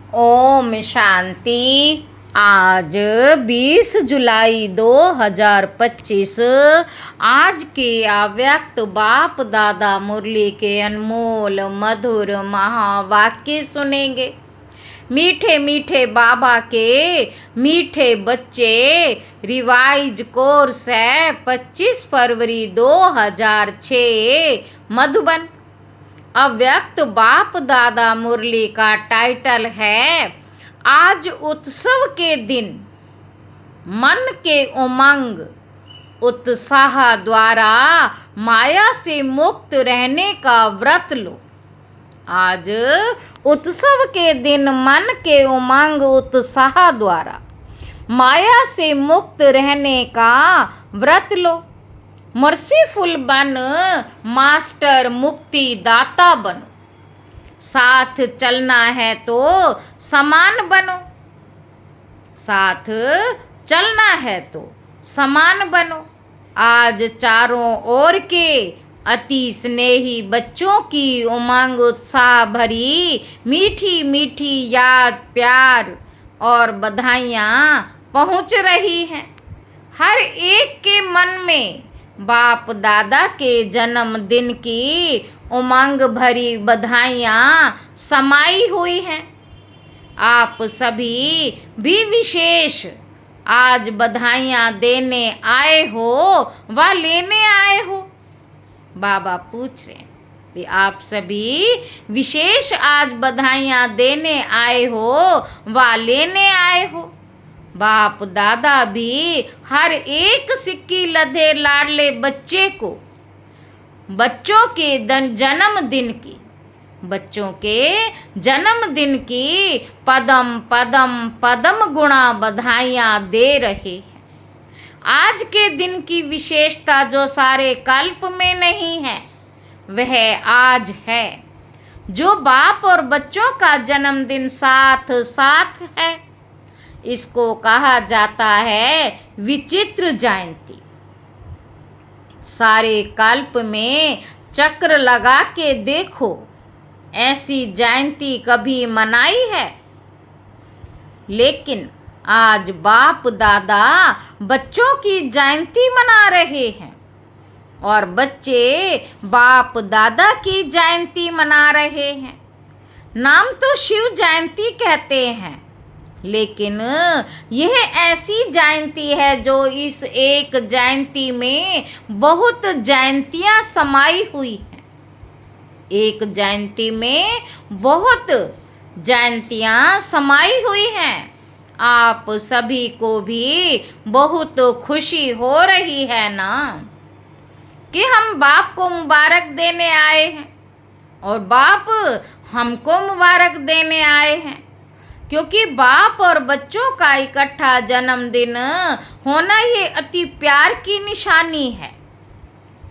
ओम शांति। आज 20 जुलाई 2025 आज के अव्यक्त बाप दादा मुरली के अनमोल मधुर महावाक्य सुनेंगे। मीठे मीठे बाबा के मीठे बच्चे रिवाइज कोर्स है 25 फरवरी 2006 मधुबन। अव्यक्त बाप दादा मुरली का टाइटल है आज उत्सव के दिन मन के उमंग उत्साह द्वारा माया से मुक्त रहने का व्रत लो। आज उत्सव के दिन मन के उमंग उत्साह द्वारा माया से मुक्त रहने का व्रत लो। मर्सीफुल बन मास्टर मुक्ति दाता बनो। साथ चलना है तो समान बनो। साथ चलना है तो समान बनो। आज चारों ओर के अति स्नेही बच्चों की उमंग उत्साह भरी मीठी मीठी याद प्यार और बधाइयाँ पहुँच रही हैं। हर एक के मन में बाप दादा के जन्मदिन की उमंग भरी बधाइयाँ समाई हुई हैं। आप सभी भी विशेष आज बधाइयाँ देने आए हो व लेने आए हो। बाबा पूछ रहे हैं कि आप सभी विशेष आज बधाइयाँ देने आए हो व लेने आए हो। बाप दादा भी हर एक सिक्की लदे लाडले बच्चे को बच्चों के जन्मदिन की पदम पदम पदम गुणा बधाइयाँ दे रहे हैं। आज के दिन की विशेषता जो सारे कल्प में नहीं है वह आज है, जो बाप और बच्चों का जन्मदिन साथ साथ है। इसको कहा जाता है विचित्र जयंती। सारे कल्प में चक्र लगा के देखो, ऐसी जयंती कभी मनाई है? लेकिन आज बाप दादा बच्चों की जयंती मना रहे हैं और बच्चे बाप दादा की जयंती मना रहे हैं। नाम तो शिव जयंती कहते हैं, लेकिन यह ऐसी जयंती है जो इस एक जयंती में बहुत जयंतियाँ समाई हुई हैं। एक जयंती में बहुत जयंतियाँ समाई हुई हैं। आप सभी को भी बहुत खुशी हो रही है ना कि हम बाप को मुबारक देने आए हैं और बाप हमको मुबारक देने आए हैं, क्योंकि बाप और बच्चों का इकट्ठा जन्मदिन होना ये अति प्यार की निशानी है।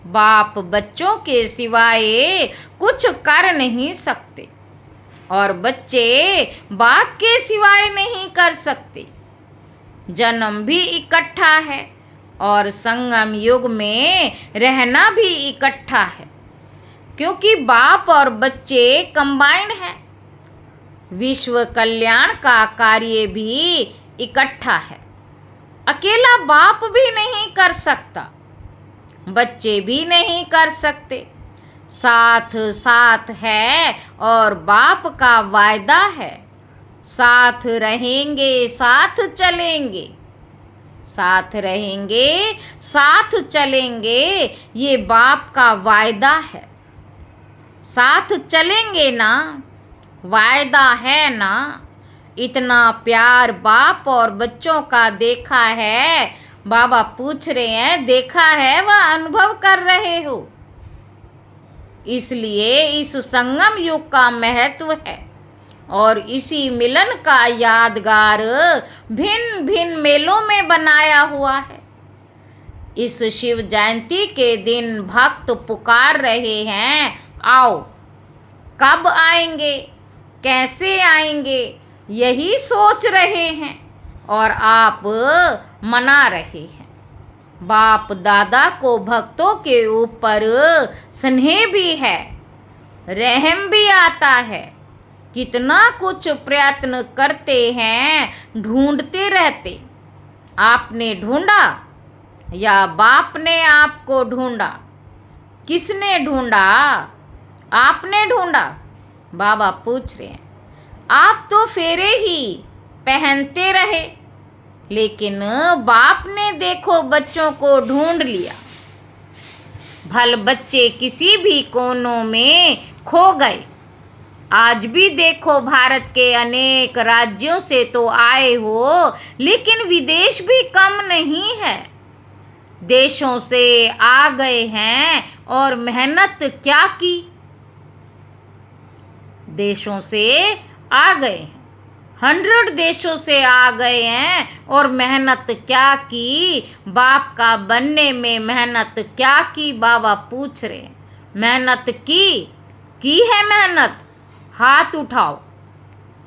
बाप बच्चों के सिवाय कुछ कर नहीं सकते और बच्चे बाप के सिवाय नहीं कर सकते। जन्म भी इकट्ठा है और संगम युग में रहना भी इकट्ठा है, क्योंकि बाप और बच्चे कंबाइंड हैं। विश्व कल्याण का कार्य भी इकट्ठा है। अकेला बाप भी नहीं कर सकता, बच्चे भी नहीं कर सकते। साथ साथ है और बाप का वायदा है, साथ रहेंगे साथ चलेंगे। साथ रहेंगे साथ चलेंगे, ये बाप का वायदा है। साथ चलेंगे ना, वायदा है ना। इतना प्यार बाप और बच्चों का देखा है। बाबा पूछ रहे हैं देखा है व अनुभव कर रहे हो। इसलिए इस संगम युग का महत्व है और इसी मिलन का यादगार भिन्न भिन्न मेलों में बनाया हुआ है। इस शिव जयंती के दिन भक्त पुकार रहे हैं, आओ। कब आएंगे, कैसे आएंगे, यही सोच रहे हैं और आप मना रहे हैं। बाप दादा को भक्तों के ऊपर स्नेह भी है, रहम भी आता है। कितना कुछ प्रयत्न करते हैं, ढूंढते रहते। आपने ढूंढा या बाप ने आपको ढूंढा? किसने ढूंढा? आपने ढूंढा? बाबा पूछ रहे हैं। आप तो फेरे ही पहनते रहे, लेकिन बाप ने देखो बच्चों को ढूंढ लिया। भल बच्चे किसी भी कोनों में खो गए। आज भी देखो भारत के अनेक राज्यों से तो आए हो, लेकिन विदेश भी कम नहीं है। देशों से आ गए हैं और मेहनत क्या की? देशों से आ गए हैं, 100 देशों से आ गए हैं और मेहनत क्या की? बाप का बनने में मेहनत क्या की? बाबा पूछ रहे हैं। मेहनत की है मेहनत? हाथ उठाओ।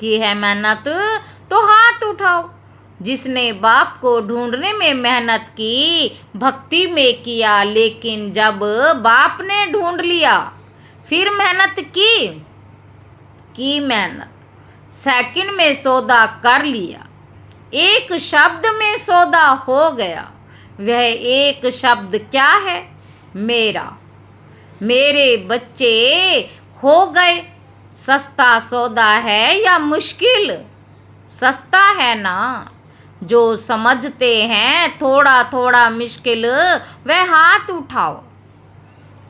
की है मेहनत तो हाथ उठाओ। जिसने बाप को ढूंढने में मेहनत की, भक्ति में किया, लेकिन जब बाप ने ढूंढ लिया फिर मेहनत की मेहनत, सेकंड में सौदा कर लिया, एक शब्द में सौदा हो गया। वह एक शब्द क्या है? मेरा। मेरे बच्चे हो गए। सस्ता सौदा है या मुश्किल? सस्ता है ना। जो समझते हैं थोड़ा थोड़ा मुश्किल, वह हाथ उठाओ।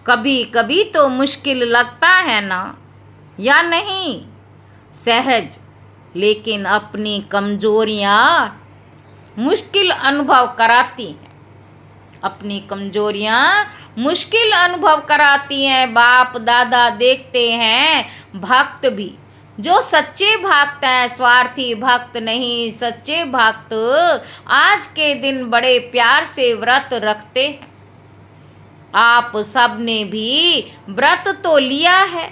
कभी कभी तो मुश्किल लगता है ना, या नहीं? सहज, लेकिन अपनी कमजोरियां मुश्किल अनुभव कराती हैं। अपनी कमजोरियां मुश्किल अनुभव कराती हैं। बाप दादा देखते हैं भक्त भी, जो सच्चे भक्त हैं, स्वार्थी भक्त नहीं, सच्चे भक्त आज के दिन बड़े प्यार से व्रत रखते हैं। आप सब ने भी व्रत तो लिया है।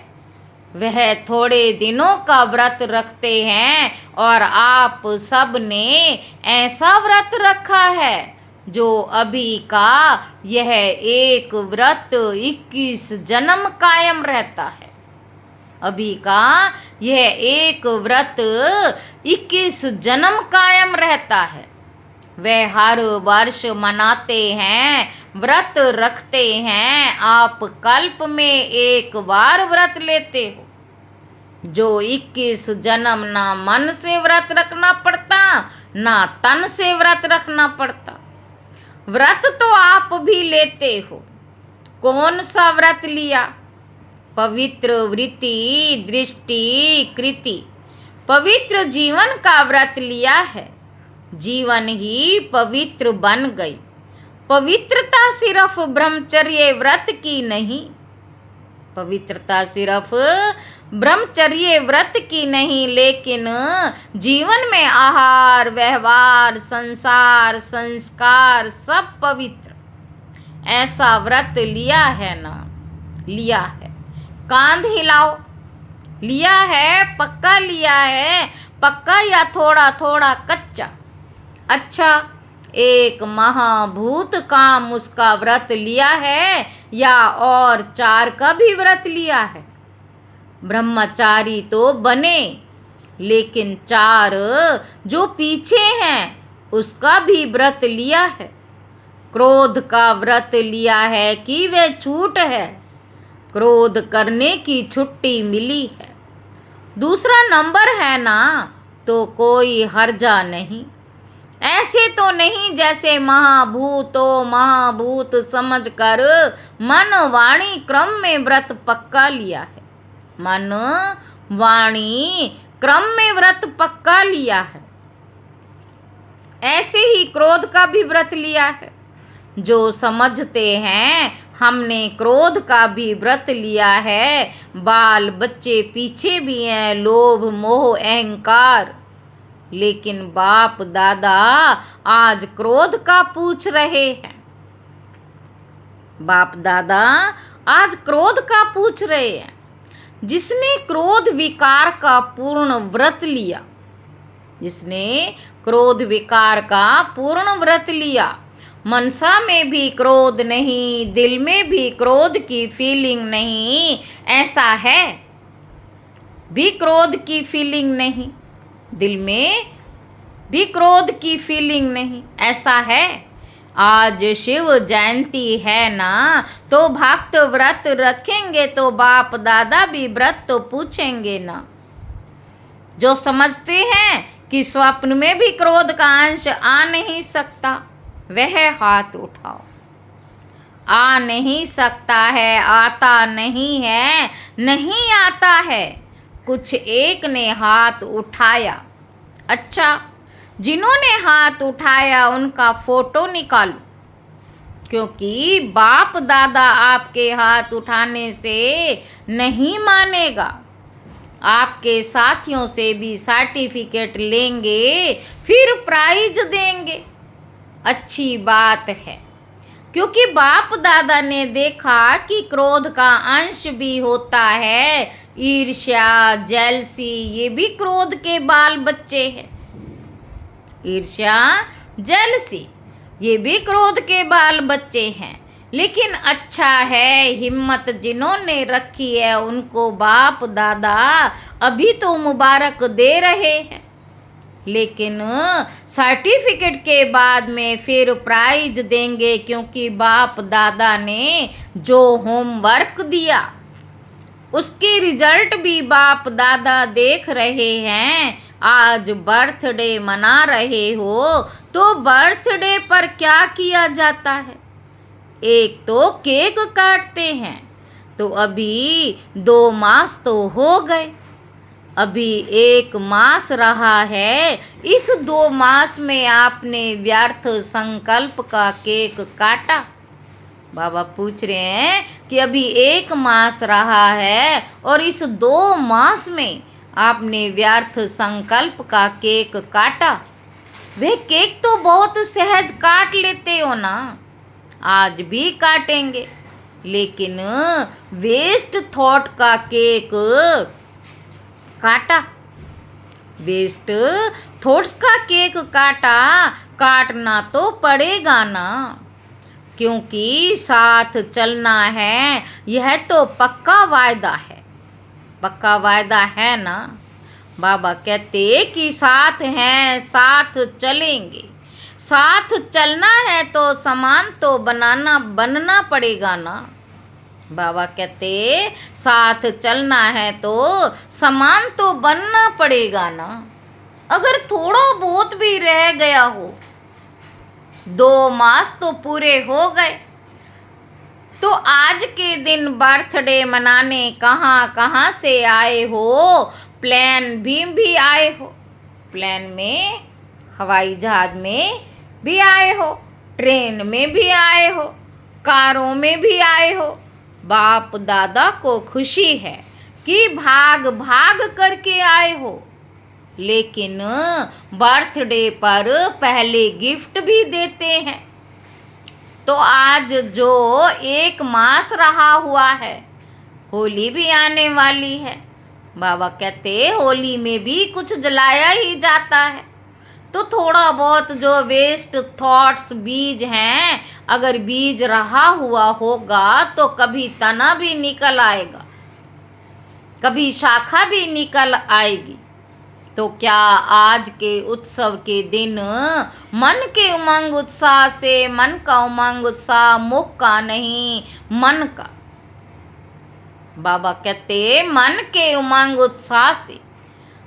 वह थोड़े दिनों का व्रत रखते हैं और आप सब ने ऐसा व्रत रखा है जो अभी का यह एक व्रत 21 जन्म कायम रहता है। अभी का यह एक व्रत 21 जन्म कायम रहता है। वे हर वर्ष मनाते हैं, व्रत रखते हैं। आप कल्प में एक बार व्रत लेते हो। जो 21 जन्म ना मन से व्रत रखना पड़ता, ना तन से व्रत रखना पड़ता। व्रत तो आप भी लेते हो। कौन सा व्रत लिया? पवित्र वृत्ति, दृष्टि, कृति, पवित्र जीवन का व्रत लिया है। जीवन ही पवित्र बन गई। पवित्रता सिर्फ ब्रह्मचर्य व्रत की नहीं। पवित्रता सिर्फ ब्रह्मचर्य व्रत की नहीं, लेकिन जीवन में आहार, व्यवहार, संसार, संस्कार सब पवित्र। ऐसा व्रत लिया है ना? लिया है। कांध हिलाओ। लिया है, पक्का लिया है। पक्का या थोड़ा थोड़ा कच्चा? अच्छा, एक महाभूत काम उसका व्रत लिया है या और 4 का भी व्रत लिया है? ब्रह्मचारी तो बने, लेकिन 4 जो पीछे हैं उसका भी व्रत लिया है। क्रोध का व्रत लिया है कि वह छूट है? क्रोध करने की छुट्टी मिली है। दूसरा नंबर है ना, तो कोई हर्जा नहीं। ऐसे तो नहीं जैसे महाभूतो महाभूत समझकर मन वाणी क्रम में व्रत पक्का लिया है। मन वाणी क्रम में व्रत पक्का लिया है। ऐसे ही क्रोध का भी व्रत लिया है। जो समझते हैं हमने क्रोध का भी व्रत लिया है। बाल बच्चे पीछे भी हैं, लोभ मोह अहंकार, लेकिन बाप दादा आज क्रोध का पूछ रहे हैं। बाप दादा आज क्रोध का पूछ रहे हैं। जिसने क्रोध विकार का पूर्ण व्रत लिया, जिसने क्रोध विकार का पूर्ण व्रत लिया, मनसा में भी क्रोध नहीं, दिल में भी क्रोध की फीलिंग नहीं, ऐसा है? भी क्रोध की फीलिंग नहीं, दिल में भी क्रोध की फीलिंग नहीं। ऐसा है, आज शिव जयंती है ना, तो भक्त व्रत रखेंगे तो बाप दादा भी व्रत तो पूछेंगे ना। जो समझते हैं कि स्वप्न में भी क्रोध का अंश आ नहीं सकता, वह हाथ उठाओ। आ नहीं सकता है, आता नहीं है, नहीं आता है। कुछ एक ने हाथ उठाया। अच्छा, जिन्होंने हाथ उठाया उनका फोटो निकालो, क्योंकि बाप दादा आपके हाथ उठाने से नहीं मानेगा। आपके साथियों से भी सर्टिफिकेट लेंगे, फिर प्राइज देंगे। अच्छी बात है, क्योंकि बाप दादा ने देखा कि क्रोध का अंश भी होता है। ईर्ष्या, जेलसी, ये भी क्रोध के बाल बच्चे हैं। ईर्ष्या, जेलसी, ये भी क्रोध के बाल बच्चे हैं। लेकिन अच्छा है, हिम्मत जिन्होंने रखी है उनको बाप दादा अभी तो मुबारक दे रहे हैं, लेकिन सर्टिफिकेट के बाद में फिर प्राइज देंगे, क्योंकि बाप दादा ने जो होमवर्क दिया उसके रिजल्ट भी बाप दादा देख रहे हैं। आज बर्थडे मना रहे हो तो बर्थडे पर क्या किया जाता है? एक तो केक काटते हैं, तो अभी 2 मास तो हो गए, अभी 1 मास रहा है। इस 2 मास में आपने व्यर्थ संकल्प का केक काटा। बाबा पूछ रहे हैं कि अभी 1 मास रहा है और इस 2 मास में आपने व्यर्थ संकल्प का केक काटा। वह केक तो बहुत सहज काट लेते हो ना, आज भी काटेंगे, लेकिन वेस्ट थॉट का केक काटा। वेस्ट थॉट्स का केक काटा, काटना तो पड़ेगा ना, क्योंकि साथ चलना है, यह तो पक्का वायदा है। पक्का वायदा है ना। बाबा कहते कि साथ हैं, साथ चलेंगे। साथ चलना है तो सामान तो बनना पड़ेगा ना। बाबा कहते साथ चलना है तो सामान तो बनना पड़ेगा ना। अगर थोड़ा बहुत भी रह गया हो, 2 मास तो पूरे हो गए, तो आज के दिन बर्थडे मनाने कहाँ कहाँ से आए हो? प्लेन भी आए हो, प्लेन में, हवाई जहाज में भी आए हो, ट्रेन में भी आए हो, कारों में भी आए हो। बाप दादा को खुशी है कि भाग भाग करके आए हो, लेकिन बर्थडे पर पहले गिफ्ट भी देते हैं। तो आज जो 1 मास रहा हुआ है, होली भी आने वाली है। बाबा कहते होली में भी कुछ जलाया ही जाता है, तो थोड़ा बहुत जो वेस्ट थॉट्स बीज हैं, अगर बीज रहा हुआ होगा तो कभी तना भी निकल आएगा, कभी शाखा भी निकल आएगी। तो क्या आज के उत्सव के दिन मन के उमंग उत्साह से, मन का उमंग उत्साह मुख का नहीं, मन का। बाबा कहते मन के उमंग उत्साह से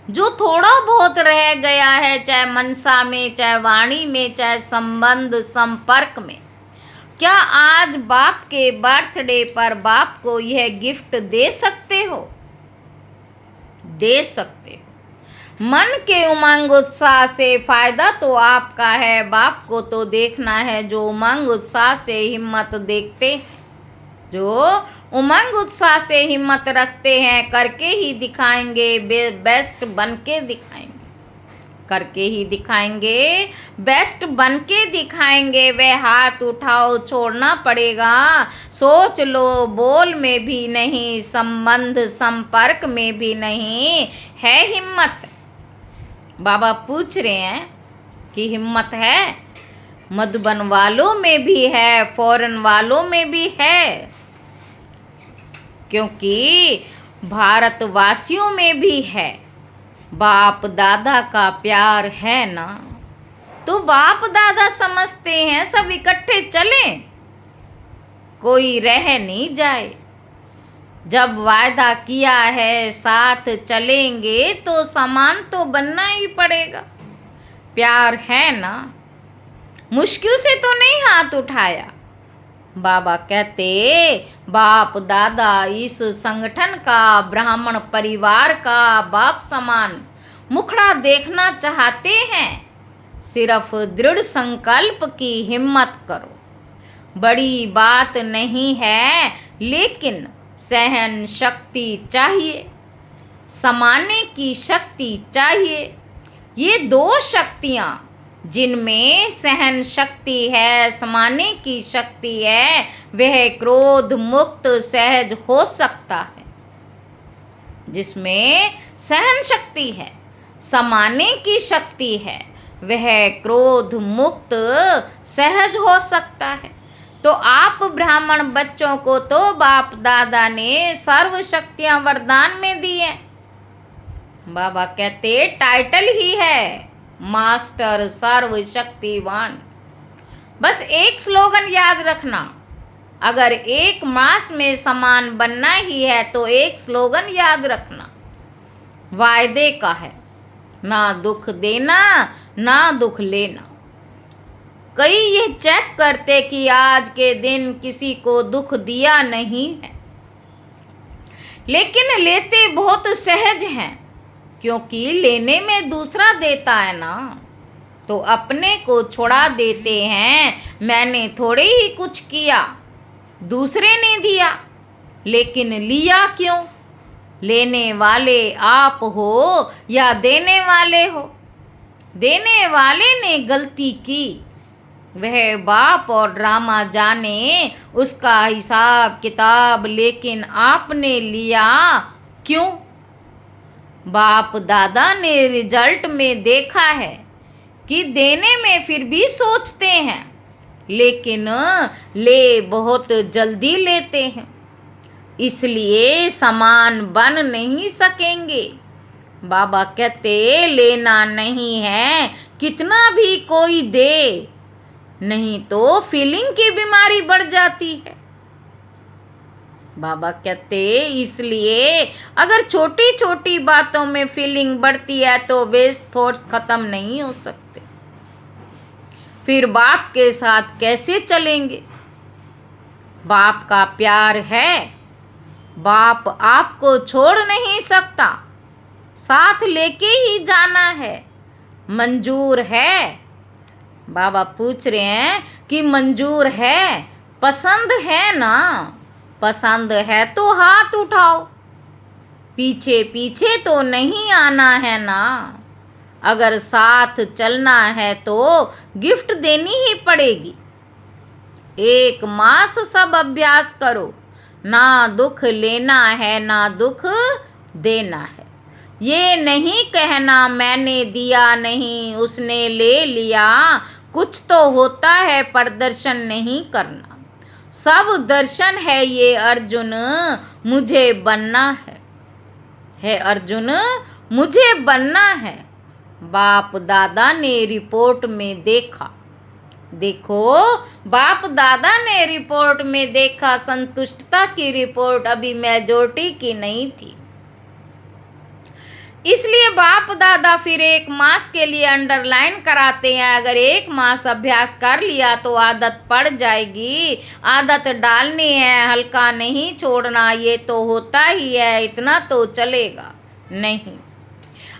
जो थोड़ा बहुत रह गया है, चाहे मनसा में, चाहे वाणी में, चाहे संबंध संपर्क में, क्या आज बाप के बर्थडे पर बाप को यह गिफ्ट दे सकते हो? दे सकते हो। मन के उमंग उत्साह से फायदा तो आपका है, बाप को तो देखना है। जो उमंग उत्साह से हिम्मत देखते, जो उमंग उत्साह से हिम्मत रखते हैं, करके ही दिखाएंगे, बेस्ट बन के दिखाएंगे, करके ही दिखाएंगे, बेस्ट बन के दिखाएंगे। वह हाथ उठाओ, छोड़ना पड़ेगा। सोच लो, बोल में भी नहीं, संबंध संपर्क में भी नहीं है हिम्मत। बाबा पूछ रहे हैं कि हिम्मत है? मधुबन वालों में भी है, फॉरेन वालों में भी है, क्योंकि भारतवासियों में भी है। बाप दादा का प्यार है ना, तो बाप दादा समझते हैं सब इकट्ठे चलें, कोई रह नहीं जाए। जब वायदा किया है साथ चलेंगे तो समान तो बनना ही पड़ेगा। प्यार है ना, मुश्किल से तो नहीं हाथ उठाया। बाबा कहते बाप दादा इस संगठन का, ब्राह्मण परिवार का बाप समान मुखड़ा देखना चाहते हैं। सिर्फ दृढ़ संकल्प की हिम्मत करो। बड़ी बात नहीं है, लेकिन सहन शक्ति चाहिए, समाने की शक्ति चाहिए। ये दो शक्तियाँ जिनमें सहन शक्ति है, समाने की शक्ति है, वह क्रोध मुक्त सहज हो सकता है। जिसमें सहन शक्ति है, समाने की शक्ति है, वह क्रोध मुक्त सहज हो सकता है। तो आप ब्राह्मण बच्चों को तो बाप दादा ने सर्व शक्तियाँ वरदान में दी हैं। बाबा कहते टाइटल ही है मास्टर सर्वशक्तिवान। बस एक स्लोगन याद रखना, अगर एक मास में समान बनना ही है तो एक स्लोगन याद रखना, वायदे का है, ना दुख देना ना दुख लेना। कई ये चेक करते कि आज के दिन किसी को दुख दिया नहीं है, लेकिन लेते बहुत सहज हैं, क्योंकि लेने में दूसरा देता है ना, तो अपने को छुड़ा देते हैं। मैंने थोड़े ही कुछ किया, दूसरे ने दिया, लेकिन लिया क्यों? लेने वाले आप हो या देने वाले हो? देने वाले ने गलती की, वह बाप और ड्रामा जाने उसका हिसाब किताब, लेकिन आपने लिया क्यों? बाप दादा ने रिजल्ट में देखा है कि देने में फिर भी सोचते हैं, लेकिन ले बहुत जल्दी लेते हैं, इसलिए समान बन नहीं सकेंगे। बाबा कहते लेना नहीं है, कितना भी कोई दे, नहीं तो फीलिंग की बीमारी बढ़ जाती है। बाबा कहते इसलिए अगर छोटी छोटी बातों में फीलिंग बढ़ती है तो वेस्ट थॉट्स खत्म नहीं हो सकते। फिर बाप के साथ कैसे चलेंगे? बाप का प्यार है, बाप आपको छोड़ नहीं सकता, साथ लेके ही जाना है। मंजूर है? बाबा पूछ रहे हैं कि मंजूर है, पसंद है ना? पसंद है तो हाथ उठाओ, पीछे पीछे तो नहीं आना है ना। अगर साथ चलना है तो गिफ्ट देनी ही पड़ेगी। एक मास सब अभ्यास करो, ना दुख लेना है ना दुख देना है। ये नहीं कहना मैंने दिया नहीं उसने ले लिया, कुछ तो होता है प्रदर्शन नहीं करना। सब दर्शन है ये अर्जुन, मुझे बनना है अर्जुन, मुझे बनना है। बाप दादा ने रिपोर्ट में देखा, देखो बाप दादा ने रिपोर्ट में देखा, संतुष्टता की रिपोर्ट अभी मेजॉरिटी की नहीं थी। इसलिए बाप दादा फिर एक मास के लिए अंडरलाइन कराते हैं, अगर एक मास अभ्यास कर लिया तो आदत पड़ जाएगी। आदत डालनी है, हल्का नहीं छोड़ना, ये तो होता ही है, इतना तो चलेगा नहीं।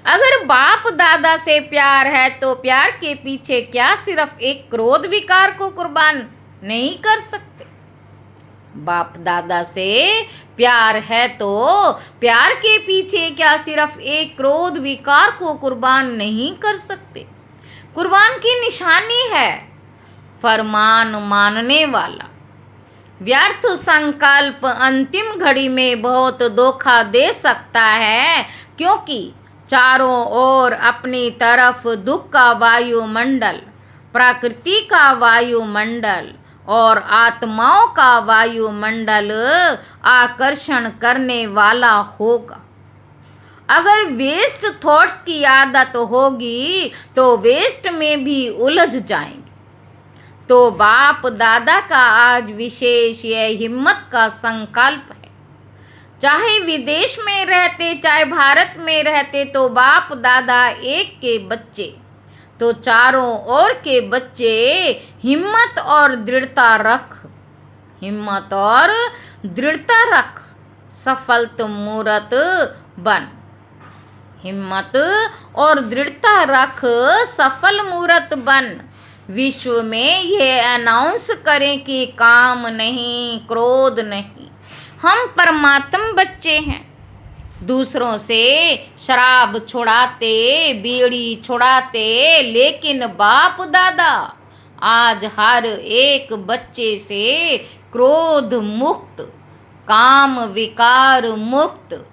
अगर बाप दादा से प्यार है तो प्यार के पीछे क्या सिर्फ एक क्रोध विकार को कुर्बान नहीं कर सकते? बाप दादा से प्यार है तो प्यार के पीछे क्या सिर्फ एक क्रोध विकार को कुर्बान नहीं कर सकते? कुर्बान की निशानी है फरमान मानने वाला। व्यर्थ संकल्प अंतिम घड़ी में बहुत धोखा दे सकता है, क्योंकि चारों ओर अपनी तरफ दुख का वायुमंडल, प्रकृति का वायुमंडल, और आत्माओं का वायुमंडल आकर्षण करने वाला होगा। अगर वेस्ट थॉट्स की आदत होगी तो वेस्ट में भी उलझ जाएंगे। तो बाप दादा का आज विशेष यह हिम्मत का संकल्प है। चाहे विदेश में रहते चाहे भारत में रहते, तो बाप दादा एक के बच्चे तो चारों ओर के बच्चे हिम्मत और दृढ़ता रख, हिम्मत और दृढ़ता रख, सफल मूरत बन। हिम्मत और दृढ़ता रख, सफल मूरत बन। विश्व में यह अनाउंस करें कि काम नहीं, क्रोध नहीं, हम परमात्मा बच्चे हैं। दूसरों से शराब छुड़ाते, बीड़ी छुड़ाते, लेकिन बाप दादा आज हर एक बच्चे से क्रोध मुक्त, काम विकार मुक्त,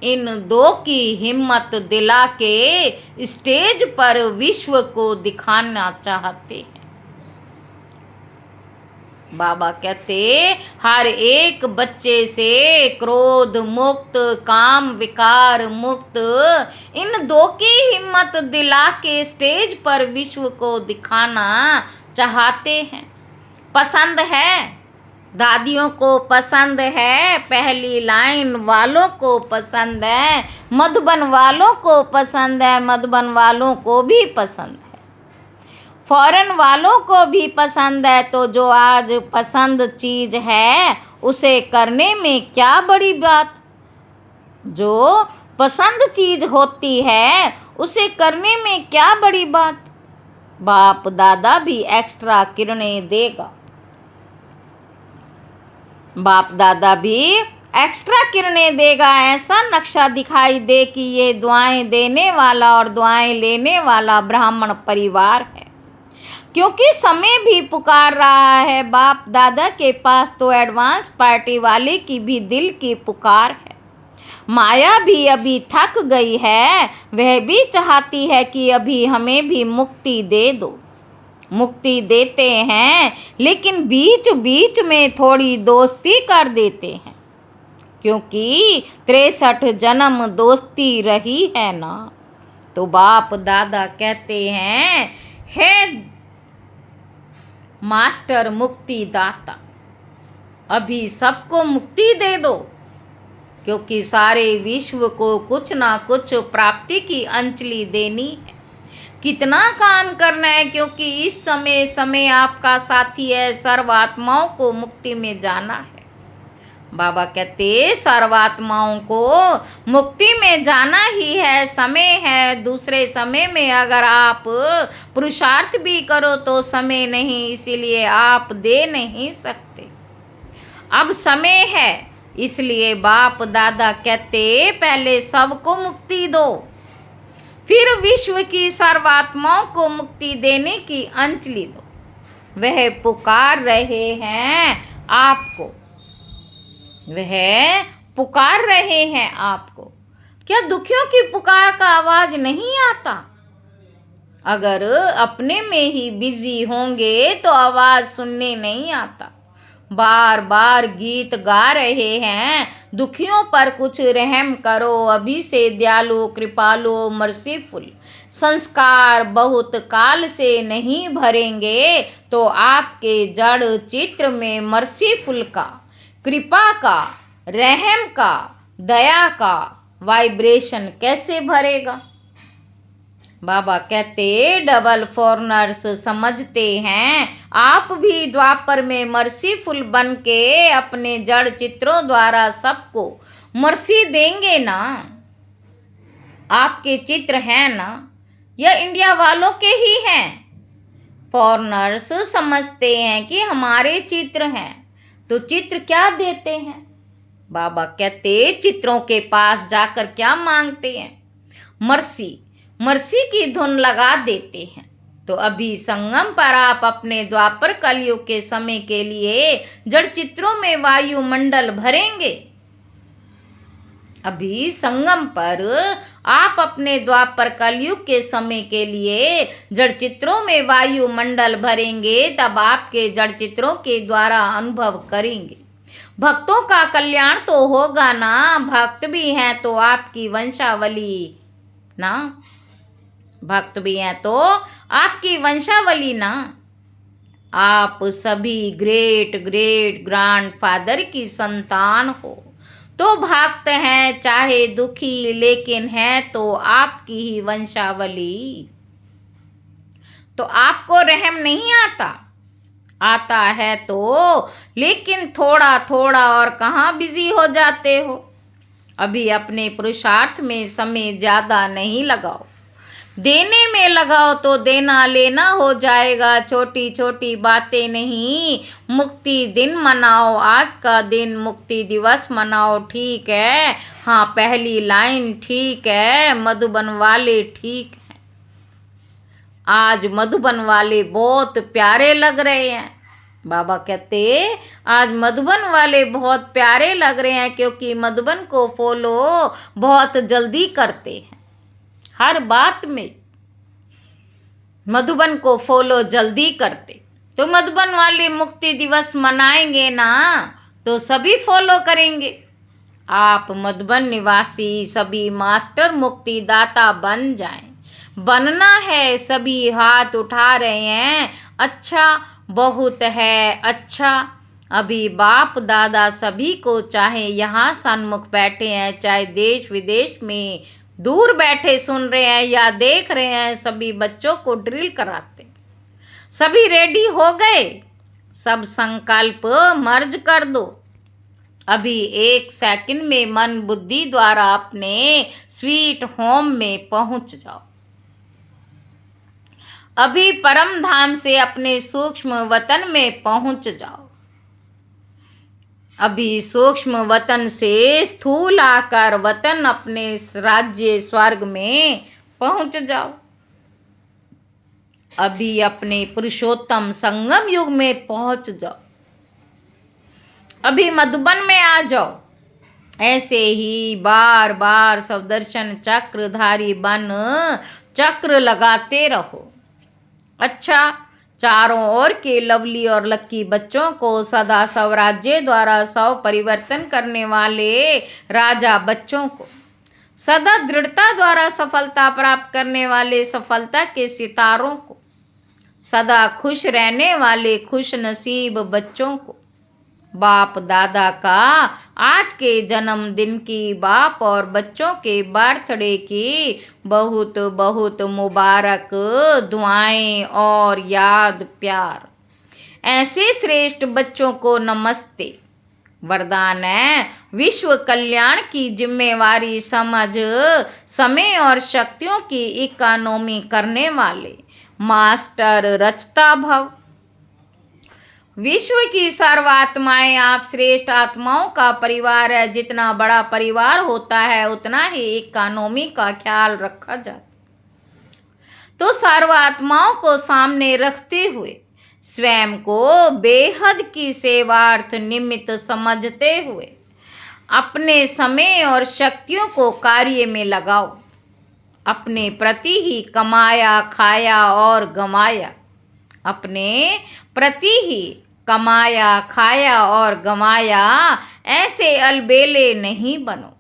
इन दो की हिम्मत दिला के स्टेज पर विश्व को दिखाना चाहते हैं। बाबा कहते हर एक बच्चे से क्रोध मुक्त, काम विकार मुक्त, इन दो की हिम्मत दिला के स्टेज पर विश्व को दिखाना चाहते हैं। पसंद है, दादियों को पसंद है, पहली लाइन वालों को पसंद है, मधुबन वालों को पसंद है, मधुबन वालों को भी पसंद है, फॉरेन वालों को भी पसंद है। तो जो आज पसंद चीज़ है उसे करने में क्या बड़ी बात। जो पसंद चीज़ होती है उसे करने में क्या बड़ी बात। बाप दादा भी एक्स्ट्रा किरणें देगा, बाप दादा भी एक्स्ट्रा किरणें देगा। ऐसा नक्शा दिखाई दे कि ये दुआएं देने वाला और दुआएं लेने वाला ब्राह्मण परिवार है, क्योंकि समय भी पुकार रहा है। बाप दादा के पास तो एडवांस पार्टी वाले की भी दिल की पुकार है। माया भी अभी थक गई है, वह भी चाहती है कि अभी हमें भी मुक्ति दे दो। मुक्ति देते हैं लेकिन बीच बीच में थोड़ी दोस्ती कर देते हैं, क्योंकि 63 जन्म दोस्ती रही है ना। तो बाप दादा कहते हैं, हे मास्टर मुक्ति दाता, अभी सबको मुक्ति दे दो, क्योंकि सारे विश्व को कुछ ना कुछ प्राप्ति की अंजलि देनी है। कितना काम करना है, क्योंकि इस समय आपका साथी है। सर्वात्माओं को मुक्ति में जाना है। बाबा कहते सर्वात्माओं को मुक्ति में जाना ही है, समय है। दूसरे समय में अगर आप पुरुषार्थ भी करो तो समय नहीं, इसीलिए आप दे नहीं सकते। अब समय है, इसलिए बाप दादा कहते पहले सबको मुक्ति दो, फिर विश्व की सर्वात्माओं को मुक्ति देने की अंजलि दो। वह पुकार रहे हैं आपको, वह पुकार रहे हैं आपको। क्या दुखियों की पुकार का आवाज नहीं आता? अगर अपने में ही बिजी होंगे तो आवाज सुनने नहीं आता। बार बार गीत गा रहे हैं, दुखियों पर कुछ रहम करो, अभी से दयालु कृपालु मर्सीफुल। संस्कार बहुत काल से नहीं भरेंगे तो आपके जड़ चित्र में मर्सीफुल का, कृपा का, रहम का, दया का वाइब्रेशन कैसे भरेगा। बाबा कहते डबल फॉरनर्स समझते हैं, आप भी द्वापर में मर्सीफुल बन के अपने जड़ चित्रों द्वारा सबको मर्सी देंगे ना। आपके चित्र हैं ना, यह इंडिया वालों के ही हैं। फॉरनर्स समझते हैं कि हमारे चित्र हैं, तो चित्र क्या देते हैं। बाबा कहते चित्रों के पास जाकर क्या मांगते हैं, मर्सी, मर्सी की धुन लगा देते हैं। तो अभी संगम पर आप अपने द्वापर कलयुग के समय के लिए जड़ चित्रों में वायुमंडल भरेंगे। अभी संगम पर आप अपने द्वापर कलयुग के समय के लिए जड़ चित्रों में वायुमंडल भरेंगे, तब आपके जड़ चित्रों के द्वारा अनुभव करेंगे। भक्तों का कल्याण तो होगा ना, भक्त भी हैं तो आपकी वंशावली ना, भक्त भी हैं तो आपकी वंशावली ना। आप सभी ग्रेट ग्रेट ग्रैंडफादर की संतान हो, तो भक्त हैं चाहे दुखी, लेकिन है तो आपकी ही वंशावली। तो आपको रहम नहीं आता, आता है तो, लेकिन थोड़ा थोड़ा और कहाँ बिजी हो जाते हो। अभी अपने पुरुषार्थ में समय ज़्यादा नहीं लगाओ, देने में लगाओ तो देना लेना हो जाएगा। छोटी छोटी बातें नहीं, मुक्ति दिन मनाओ, आज का दिन मुक्ति दिवस मनाओ। ठीक है, हाँ पहली लाइन ठीक है, मधुबन वाले ठीक है। आज मधुबन वाले बहुत प्यारे लग रहे हैं। बाबा कहते आज मधुबन वाले बहुत प्यारे लग रहे हैं, क्योंकि मधुबन को फॉलो बहुत जल्दी करते हैं। हर बात में मधुबन को फॉलो जल्दी करते, तो मधुबन वाले मुक्ति दिवस मनाएंगे ना, तो सभी फॉलो करेंगे। आप मधुबन निवासी सभी मास्टर मुक्ति दाता बन जाएं। बनना है, सभी हाथ उठा रहे हैं। अच्छा, बहुत है अच्छा। अभी बाप दादा सभी को, चाहे यहाँ सन्मुख बैठे हैं, चाहे देश विदेश में दूर बैठे सुन रहे हैं या देख रहे हैं, सभी बच्चों को ड्रिल कराते। सभी रेडी हो गए, सब संकल्प मर्ज कर दो। अभी 1 सेकंड में मन बुद्धि द्वारा अपने स्वीट होम में पहुंच जाओ। अभी परम धाम से अपने सूक्ष्म वतन में पहुंच जाओ। अभी सूक्ष्म वतन से स्थूल आकार वतन, अपने राज्य स्वर्ग में पहुंच जाओ। अभी अपने पुरुषोत्तम संगम युग में पहुंच जाओ। अभी मधुबन में आ जाओ। ऐसे ही बार बार सब दर्शन चक्रधारी बन चक्र लगाते रहो। अच्छा, चारों ओर के लवली और लक्की बच्चों को सदा स्वराज्य द्वारा सौ परिवर्तन करने वाले राजा बच्चों को, सदा दृढ़ता द्वारा सफलता प्राप्त करने वाले सफलता के सितारों को, सदा खुश रहने वाले खुश नसीब बच्चों को, बाप दादा का आज के जन्मदिन की, बाप और बच्चों के बर्थडे की बहुत बहुत मुबारक दुआएं और याद प्यार। ऐसे श्रेष्ठ बच्चों को नमस्ते। वरदान है विश्व कल्याण की जिम्मेवारी समझ, समय और शक्तियों की इकोनॉमी करने वाले मास्टर रचता भव। विश्व की सर्वात्माएं आप श्रेष्ठ आत्माओं का परिवार है। जितना बड़ा परिवार होता है, उतना ही इकोनॉमी का ख्याल रखा जाता। तो सर्वात्माओं को सामने रखते हुए, स्वयं को बेहद की सेवार्थ निमित्त समझते हुए, अपने समय और शक्तियों को कार्य में लगाओ। अपने प्रति ही कमाया खाया और गमाया, अपने प्रति ही कमाया खाया और गमाया। ऐसे अलबेले नहीं बनो,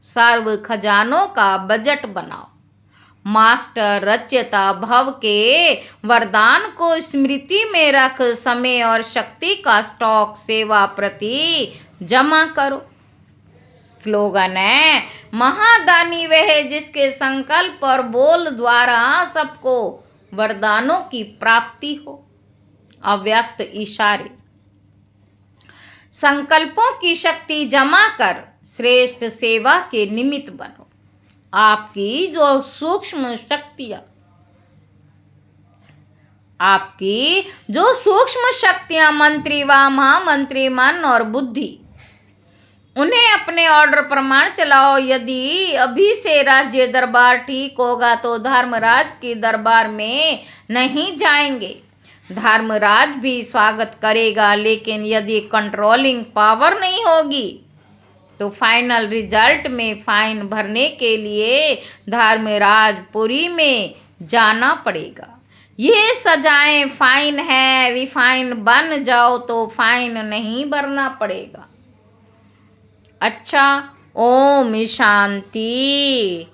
सर्व खजानों का बजट बनाओ। मास्टर रचयिता भव के वरदान को स्मृति में रख, समय और शक्ति का स्टॉक सेवा प्रति जमा करो। स्लोगन है महादानी वह जिसके संकल्प और बोल द्वारा सबको वरदानों की प्राप्ति हो। अव्यक्त इशारे। संकल्पों की शक्ति जमा कर श्रेष्ठ सेवा के निमित्त बनो। आपकी जो सूक्ष्म शक्तियां, आपकी जो सूक्ष्म शक्तियां मंत्री व महामंत्री मन और बुद्धि, उन्हें अपने ऑर्डर प्रमाण चलाओ। यदि अभी से राज्य दरबार ठीक होगा तो धर्मराज के दरबार में नहीं जाएंगे। धर्मराज भी स्वागत करेगा, लेकिन यदि कंट्रोलिंग पावर नहीं होगी तो फाइनल रिजल्ट में फाइन भरने के लिए धर्मराजपुरी में जाना पड़ेगा। ये सजाएं फाइन है, रिफाइन बन जाओ तो फाइन नहीं भरना पड़ेगा। अच्छा, ओम शांति।